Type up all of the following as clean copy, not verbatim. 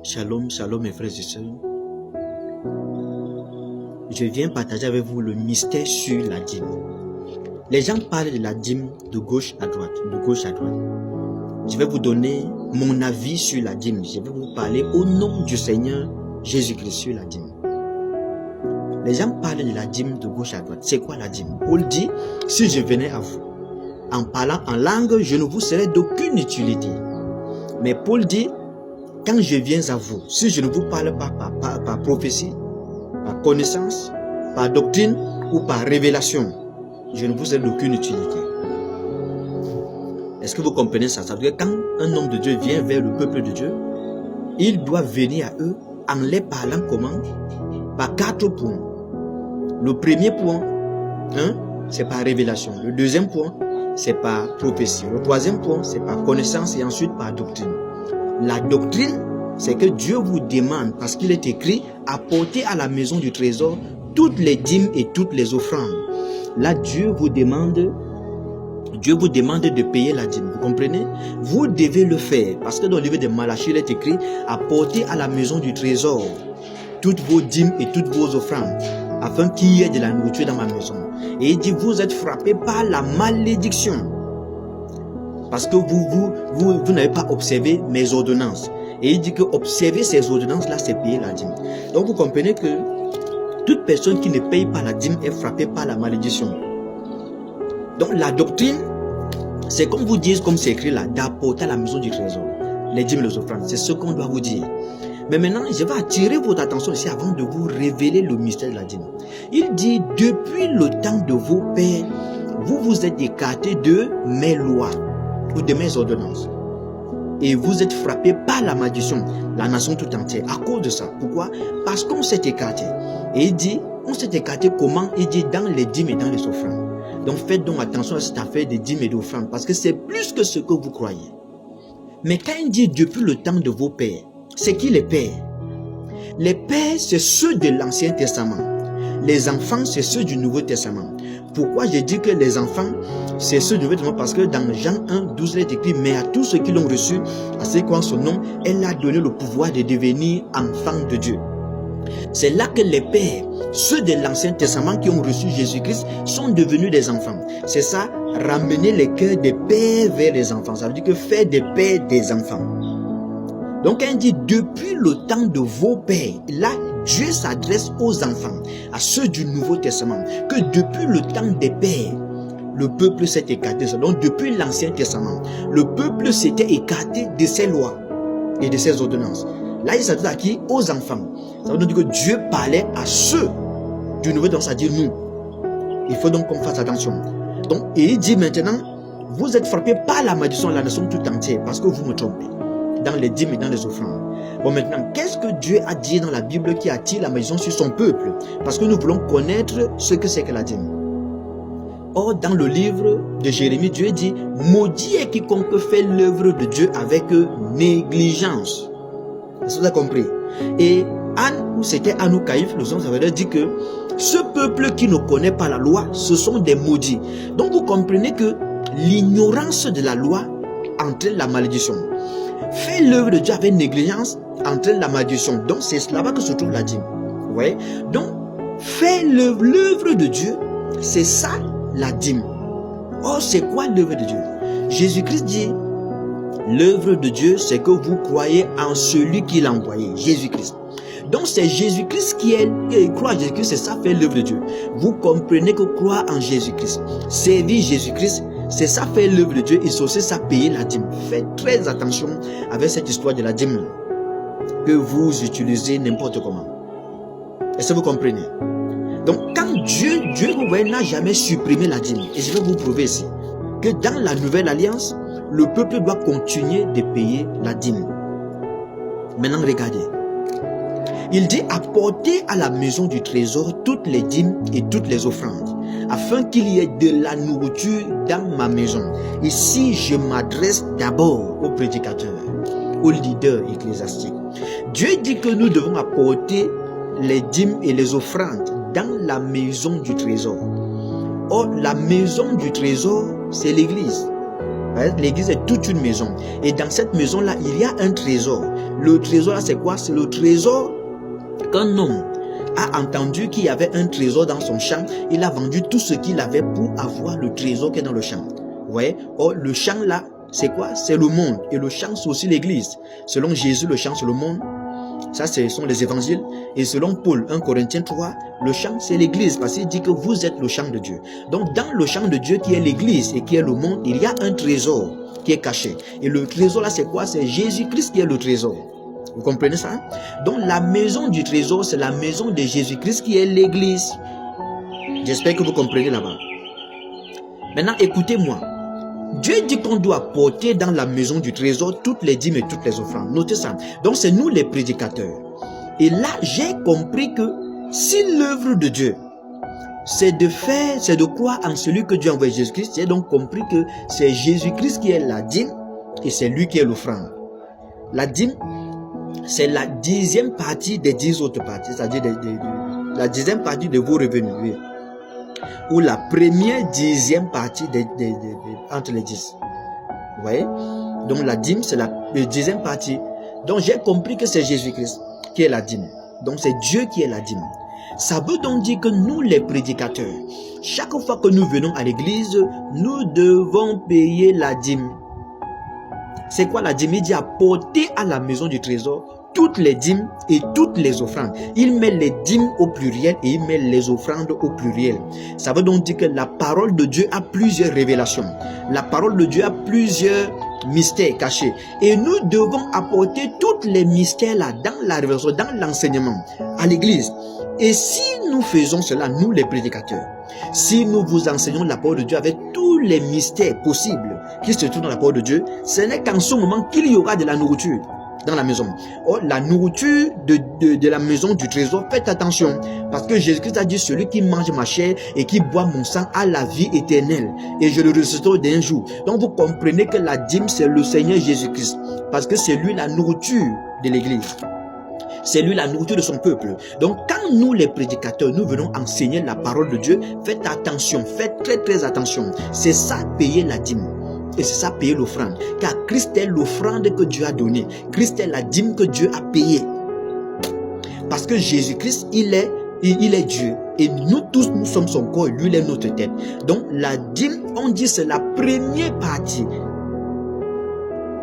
Shalom, shalom mes frères et sœurs. Je viens partager avec vous le mystère sur la dîme. Les gens parlent de la dîme de gauche à droite, de gauche à droite. Je vais vous donner mon avis sur la dîme. Je vais vous parler au nom du Seigneur Jésus-Christ sur la dîme. Les gens parlent de la dîme de gauche à droite. C'est quoi la dîme? Paul dit, si je venais à vous, en parlant en langue, je ne vous serais d'aucune utilité. Mais Paul dit, quand je viens à vous, si je ne vous parle pas par prophétie, par connaissance, par doctrine ou par révélation, je ne vous serai d'aucune utilité. Est-ce que vous comprenez ça? Ça veut dire que quand un homme de Dieu vient vers le peuple de Dieu, il doit venir à eux en les parlant comment? Par 4 points. Le premier point, c'est par révélation. Le deuxième point, c'est par prophétie. Le troisième point, c'est par connaissance et ensuite par doctrine. La doctrine, c'est que Dieu vous demande, parce qu'il est écrit, apportez à la maison du trésor toutes les dîmes et toutes les offrandes. Là, Dieu vous demande de payer la dîme. Vous comprenez? Vous devez le faire, parce que dans le livre de Malachie, il est écrit, apportez à la maison du trésor toutes vos dîmes et toutes vos offrandes, afin qu'il y ait de la nourriture dans ma maison. Et il dit, vous êtes frappés par la malédiction, parce que vous n'avez pas observé mes ordonnances. Et il dit que observer ces ordonnances-là, c'est payer la dîme. Donc vous comprenez que toute personne qui ne paye pas la dîme est frappée par la malédiction. Donc la doctrine, c'est comme vous disent, comme c'est écrit là, d'apporter à la maison du trésor les dîmes et les offrandes. C'est ce qu'on doit vous dire. Mais maintenant, je vais attirer votre attention ici avant de vous révéler le mystère de la dîme. Il dit, depuis le temps de vos pères, vous vous êtes écartés de mes lois ou de mes ordonnances. Et vous êtes frappés par la malédiction, la nation tout entière, à cause de ça. Pourquoi? Parce qu'on s'est écarté. Et il dit, on s'est écarté comment? Il dit, dans les dîmes et dans les offrandes. Donc faites donc attention à cette affaire des dîmes et d'offrandes, parce que c'est plus que ce que vous croyez. Mais quand il dit depuis le temps de vos pères, c'est qui les pères? Les pères, c'est ceux de l'Ancien Testament. Les enfants, c'est ceux du Nouveau Testament. Pourquoi je dis que les enfants, c'est ceux du Nouveau Testament? Parce que dans Jean 1, 12, il est écrit, mais à tous ceux qui l'ont reçu, à ceux qui ont son nom, elle a donné le pouvoir de devenir enfants de Dieu. C'est là que les pères, ceux de l'Ancien Testament qui ont reçu Jésus-Christ, sont devenus des enfants. C'est ça, ramener les cœurs des pères vers les enfants. Ça veut dire que faire des pères des enfants. Donc, quand il dit depuis le temps de vos pères, là, Dieu s'adresse aux enfants, à ceux du Nouveau Testament, que depuis le temps des pères, le peuple s'est écarté. Donc, depuis l'Ancien Testament, le peuple s'était écarté de ses lois et de ses ordonnances. Là, il s'adresse à qui? Aux enfants. Ça veut dire que Dieu parlait à ceux du Nouveau Testament, c'est-à-dire nous. Il faut donc qu'on fasse attention. Donc, et il dit maintenant, vous êtes frappés par la malédiction de la nation tout entière, parce que vous me trompez dans les dîmes et dans les offrandes. Bon, maintenant, qu'est-ce que Dieu a dit dans la Bible qui attire la malédiction sur son peuple? Parce que nous voulons connaître ce que c'est que la dîme. Or, dans le livre de Jérémie, Dieu dit, maudit est quiconque fait l'œuvre de Dieu avec négligence. Est-ce que vous avez compris? Et Anne, c'était Anne ou Caïphe, nous avons dit que ce peuple qui ne connaît pas la loi, ce sont des maudits. Donc vous comprenez que l'ignorance de la loi entraîne la malédiction. Faire l'œuvre de Dieu avec négligence entraîne la malédiction. Donc c'est là-bas que se trouve la dîme. Vous voyez? Donc faire l'œuvre de Dieu, c'est ça la dîme. Or, c'est quoi l'œuvre de Dieu? Jésus-Christ dit, l'œuvre de Dieu, c'est que vous croyez en celui qui l'a envoyé, Jésus-Christ. Donc c'est Jésus-Christ qui croit en Jésus-Christ, c'est ça faire l'œuvre de Dieu. Vous comprenez que croire en Jésus-Christ, servir Jésus-Christ, c'est ça faire l'œuvre de Dieu et c'est aussi ça payer la dîme. Faites très attention avec cette histoire de la dîme que vous utilisez n'importe comment. Est-ce que vous comprenez? Donc quand Dieu vous voyez, n'a jamais supprimé la dîme. Et je vais vous prouver ici que dans la nouvelle alliance, le peuple doit continuer de payer la dîme. Maintenant regardez. Il dit apportez à la maison du trésor toutes les dîmes et toutes les offrandes, afin qu'il y ait de la nourriture dans ma maison. Ici, je m'adresse d'abord aux prédicateurs, aux leaders ecclésiastiques. Dieu dit que nous devons apporter les dîmes et les offrandes dans la maison du trésor. Or, la maison du trésor, c'est l'église. L'église est toute une maison. Et dans cette maison-là, il y a un trésor. Le trésor là, c'est quoi? C'est le trésor qu'un homme a entendu qu'il y avait un trésor dans son champ. Il a vendu tout ce qu'il avait pour avoir le trésor qui est dans le champ. Vous voyez? Or, le champ là, c'est quoi? C'est le monde. Et le champ, c'est aussi l'église. Selon Jésus, le champ, c'est le monde. Ça, ce sont les évangiles. Et selon Paul, 1 Corinthiens 3, le champ, c'est l'église. Parce qu'il dit que vous êtes le champ de Dieu. Donc, dans le champ de Dieu qui est l'église et qui est le monde, il y a un trésor qui est caché. Et le trésor là, c'est quoi? C'est Jésus-Christ qui est le trésor. Vous comprenez ça? Donc, la maison du trésor, c'est la maison de Jésus-Christ qui est l'église. J'espère que vous comprenez là-bas. Maintenant, écoutez-moi. Dieu dit qu'on doit porter dans la maison du trésor toutes les dîmes et toutes les offrandes. Notez ça. Donc, c'est nous les prédicateurs. Et là, j'ai compris que si l'œuvre de Dieu, c'est de croire en celui que Dieu a envoyé Jésus-Christ, j'ai donc compris que c'est Jésus-Christ qui est la dîme et c'est lui qui est l'offrande. La dîme, c'est la 10e partie des 10 autres parties, c'est-à-dire la 10e partie de vos revenus. Oui. Ou la première 10e partie entre les 10. Vous voyez? Donc la dîme, c'est la 10e partie. Donc j'ai compris que c'est Jésus-Christ qui est la dîme. Donc c'est Dieu qui est la dîme. Ça veut donc dire que nous les prédicateurs, chaque fois que nous venons à l'église, nous devons payer la dîme. C'est quoi la dîme? Il dit apporter à la maison du trésor toutes les dîmes et toutes les offrandes. Il met les dîmes au pluriel et il met les offrandes au pluriel. Ça veut donc dire que la parole de Dieu a plusieurs révélations. La parole de Dieu a plusieurs mystères cachés. Et nous devons apporter tous les mystères là dans la révélation, dans l'enseignement, à l'église. Et si nous faisons cela, nous les prédicateurs, si nous vous enseignons la parole de Dieu avec tous les mystères possibles qui se trouvent dans la parole de Dieu, ce n'est qu'en ce moment qu'il y aura de la nourriture dans la maison. Or, la nourriture de la maison du trésor, faites attention, parce que Jésus-Christ a dit, celui qui mange ma chair et qui boit mon sang a la vie éternelle, et je le ressusciterai d'un jour. Donc vous comprenez que la dîme, c'est le Seigneur Jésus-Christ, parce que c'est lui la nourriture de l'église. C'est lui la nourriture de son peuple. Donc quand nous les prédicateurs, nous venons enseigner la parole de Dieu, faites attention, faites très très attention. C'est ça payer la dîme. Et c'est ça payer l'offrande. Car Christ est l'offrande que Dieu a donnée. Christ est la dîme que Dieu a payée. Parce que Jésus-Christ, il est Dieu. Et nous tous, nous sommes son corps. Lui, il est notre tête. Donc la dîme, on dit c'est la première partie.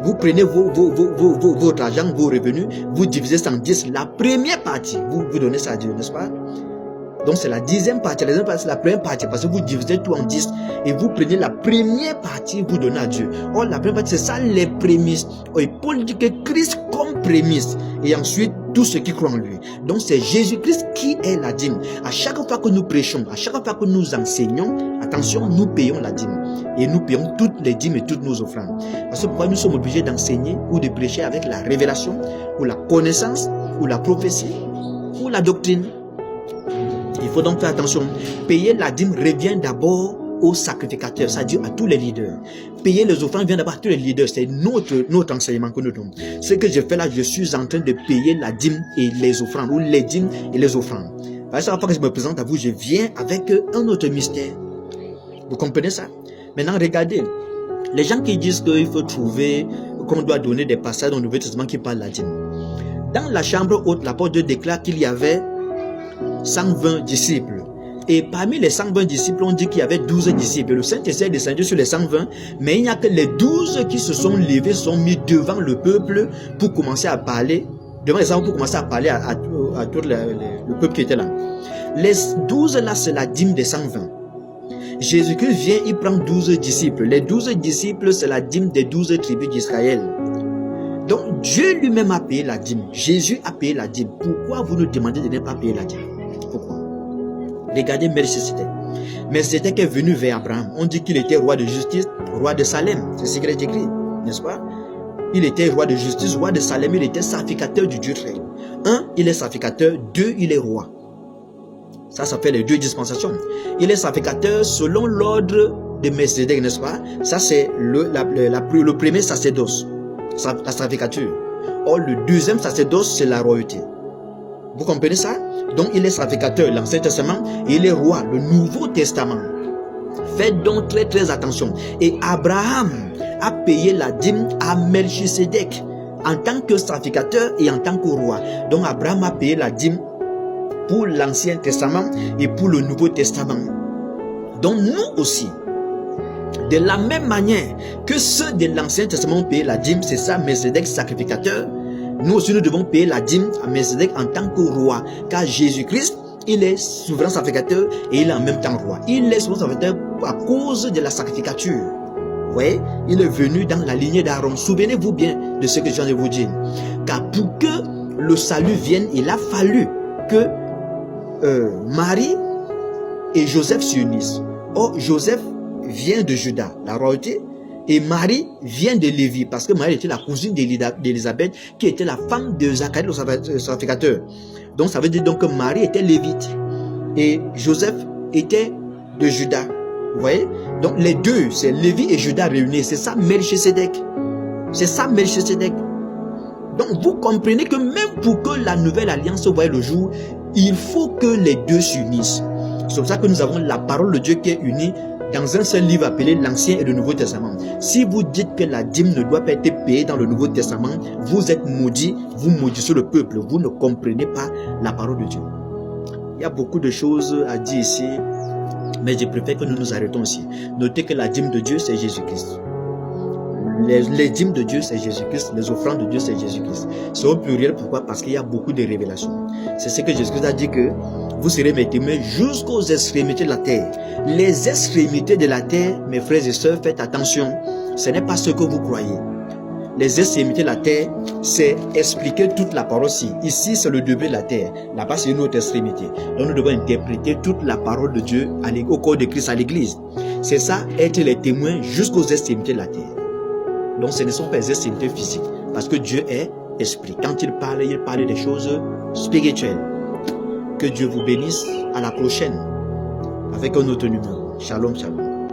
Vous prenez votre argent, vos revenus, vous divisez ça en 10. La première partie, vous donnez ça à Dieu, n'est-ce pas? Donc c'est la 10e partie. La 10e partie, c'est la première partie. Parce que vous divisez tout en 10. Et vous prenez la première partie, vous donnez à Dieu. Or, la première partie, c'est ça les prémices. Et Paul dit que Christ comme prémisse. Et ensuite, tout ce qui croit en lui. Donc c'est Jésus-Christ qui est la dîme. À chaque fois que nous prêchons, à chaque fois que nous enseignons, attention, nous payons la dîme. Et nous payons toutes les dîmes et toutes nos offrandes. Parce que pourquoi nous sommes obligés d'enseigner ou de prêcher avec la révélation, ou la connaissance, ou la prophétie, ou la doctrine. Il faut donc faire attention. Payer la dîme revient d'abord aux sacrificateurs, c'est-à-dire à tous les leaders. Payer les offrandes vient d'abord à tous les leaders. C'est notre enseignement que nous donnons. Ce que je fais là, je suis en train de payer la dîme et les offrandes, ou les dîmes et les offrandes. À chaque fois que je me présente à vous, je viens avec un autre mystère. Vous comprenez ça? Maintenant, regardez. Les gens qui disent qu'il faut trouver, qu'on doit donner des passages dans le Nouveau Testament qui parlent de la dîme. Dans la chambre haute, l'apôtre Dieu déclare qu'il y avait 120 disciples. Et parmi les 120 disciples, on dit qu'il y avait 12 disciples. Le Saint-Esprit est descendu sur les 120, mais il n'y a que les 12 qui se sont levés, sont mis devant le peuple pour commencer à parler, devant les gens pour commencer à parler à tout le peuple qui était là. Les 12 là, c'est la dîme des 120. Jésus-Christ vient, il prend 12 disciples. Les 12 disciples, c'est la dîme des 12 tribus d'Israël. Donc Dieu lui-même a payé la dîme. Jésus a payé la dîme. Pourquoi vous nous demandez de ne pas payer la dîme? Pourquoi? Regardez Melchisédek. Melchisédek est venu vers Abraham. On dit qu'il était roi de justice, roi de Salem. C'est ce qu'il est écrit, n'est-ce pas? Il était roi de justice, roi de Salem. Il était sacrificateur du Dieu très haut. 1, il est sacrificateur. 2, il est roi. Ça fait les 2 dispensations. Il est sacrificateur selon l'ordre de Melchisédek, n'est-ce pas? Ça, c'est le premier sacerdoce, la sacrificature. Or, le deuxième sacerdoce, c'est la royauté. Vous comprenez ça? Donc, il est sacrificateur, l'Ancien Testament, et il est roi, le Nouveau Testament. Faites donc très très attention. Et Abraham a payé la dîme à Melchisédek. en tant que sacrificateur et en tant que roi. Donc Abraham a payé la dîme pour l'Ancien Testament et pour le Nouveau Testament. Donc nous aussi, de la même manière que ceux de l'Ancien Testament ont payé la dîme, c'est ça, Melchizedek sacrificateur, nous aussi nous devons payer la dîme à Melchizedek en tant que roi, car Jésus-Christ, il est souverain sacrificateur et il est en même temps roi. Il est souverain sacrificateur à cause de la sacrificature. Vous voyez, il est venu dans la lignée d'Aaron. Souvenez-vous bien de ce que je viens de vous dire. Car pour que le salut vienne, il a fallu que Marie et Joseph s'unissent. Or, Joseph vient de Juda, la royauté, et Marie vient de Lévi, parce que Marie était la cousine d'Élisabeth, qui était la femme de Zacharie, le sacrificateur. Donc, ça veut dire donc que Marie était lévite, et Joseph était de Juda. Vous voyez? Donc, les deux, c'est Lévi et Juda réunis. C'est ça, Melchizedek. C'est ça, Melchizedek. Donc, vous comprenez que même pour que la nouvelle alliance voie le jour, il faut que les deux s'unissent. C'est pour ça que nous avons la parole de Dieu qui est unie dans un seul livre appelé l'Ancien et le Nouveau Testament. Si vous dites que la dîme ne doit pas être payée dans le Nouveau Testament, vous êtes maudits, vous maudissez le peuple, vous ne comprenez pas la parole de Dieu. Il y a beaucoup de choses à dire ici, mais je préfère que nous nous arrêtons ici. Notez que la dîme de Dieu, c'est Jésus-Christ. Les dîmes de Dieu, c'est Jésus-Christ. Les offrandes de Dieu, c'est Jésus-Christ. C'est au pluriel, pourquoi? Parce qu'il y a beaucoup de révélations. C'est ce que Jésus-Christ a dit, que vous serez mes témoins jusqu'aux extrémités de la terre. Les extrémités de la terre, mes frères et sœurs, faites attention, ce n'est pas ce que vous croyez. Les extrémités de la terre, c'est expliquer toute la parole ici. Ici, c'est le degré de la terre. Là-bas, c'est une autre extrémité. Donc, nous devons interpréter toute la parole de Dieu au corps de Christ à l'église. C'est ça, être les témoins jusqu'aux extrémités de la terre. Donc, ce ne sont pas les extrémités physiques. Parce que Dieu est esprit. Quand il parle des choses spirituelles. Que Dieu vous bénisse. À la prochaine. Avec un autre numéro. Shalom, shalom.